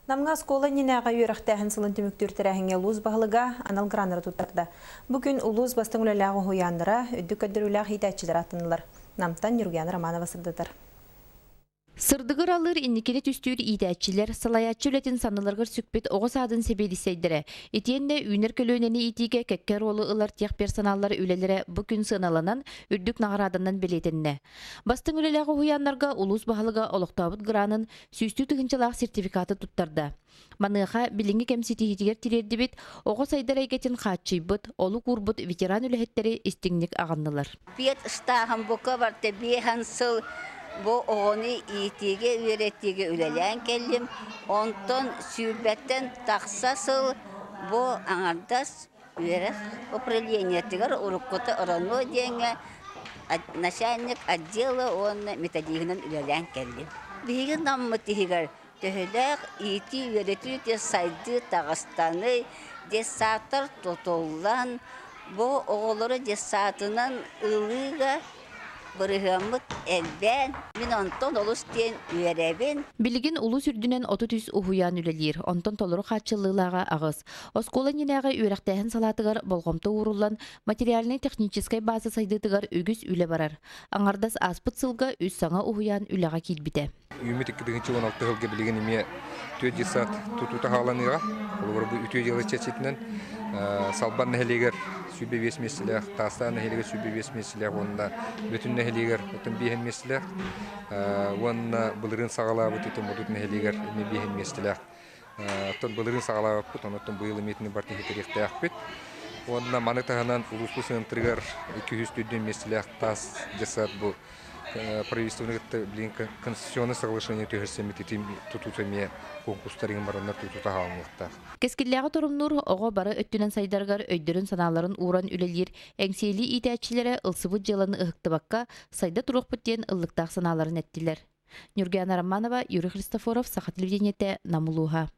Намга скола ненәға үйрәқтәхін сылын түміктер тәрәхіңе ұлыз бағылыға анал граныры тұттарды. Бүгін ұлыз бастың өлеләғы хойандыра, үдді көддіруләғ хитәтчілер атынылар. Намтан Нюргияна Романова сырдыдыр. Сырдыгыр алыр инникені түстүйір идәтчілер салаятчы үлетін санылырғыр сүкпет оғы садын себедісейдірі. Етенне үйнер көлөнені итиге кәккер олы ылар тех персоналар үлелері бүкін сыналанан үрдік нағарадынан белетінне. Бастың үлеләғы хуянларға улус бағылыға олықтабыт гранын сүйісті түгіншілақ сертификаты тұттарды. Маныға біліңі кәмсетігітігер тирерді бет, оғы сайдар әйгетін қатшыйбыт, олы құрбыт ветеран үләхеттері істіңнік ағаннылар. Бет ұстағын бұқы барды бейхан сыл bu oğunu itiğe ürettiğe ülelen kellim. Ondan sürbetten taksasıl bu anardas üret определениятыгар уруккута орано деңе начальник отдела он методигинен ülelen kellim. Биги наммы тигер төһөлөк ити üretüte сайды Дагыстаны десатыр тотоллан bu oğulları desatынан ылыга Бұрығымыт әлбән, мен онтон олыс тен үйеребін. Білігін ұлы сүрдінен 30 ұхуян үлелер, онтон толыру қатшылылаға ағыз. Оскола ненәға үйрәқтәхін салатығар болғымты ұруылан материалының техническай базы сайдытығар өгіз үлі барар. Аңардас аспыт сылға өз саңа ұхуян үліға келбіді. Үймет 2016 жылғы білген еме 4 саат тұтуты қаланыға. Олар бұл 3 жылы чәчетінен салбан нәхелегер сүйбе 5 месілер, тастан нәхелегер сүйбе 5 месілер, онында бүтін нәхелегер өтін 5 месілер, онында бұлырын сағалабы өтін бұдыт нәхелегер 5 месілер. Бұлырын сағалабы өтін бұйылы метіні бар тегетеректі ақпет. Онында манытағынан ұлыспы сынтырғар 200 түдден месілер тас жасат бұл правительственное конституционное соглашение төгерсемет тутутеме конкурстарың барандар тутута халмыкта. Кескилләгы турумнур ого бары өттүнен сайдаргар өйдөрүн саналарын уран үлелер эңсели итәчләре ылсыбыт жылын ыктыбакка сайда турук биттен ыллыктак саналарын эттилер. Нюргияна Романова, Юрий Христофоров, Саха телевидениете, Намулуха.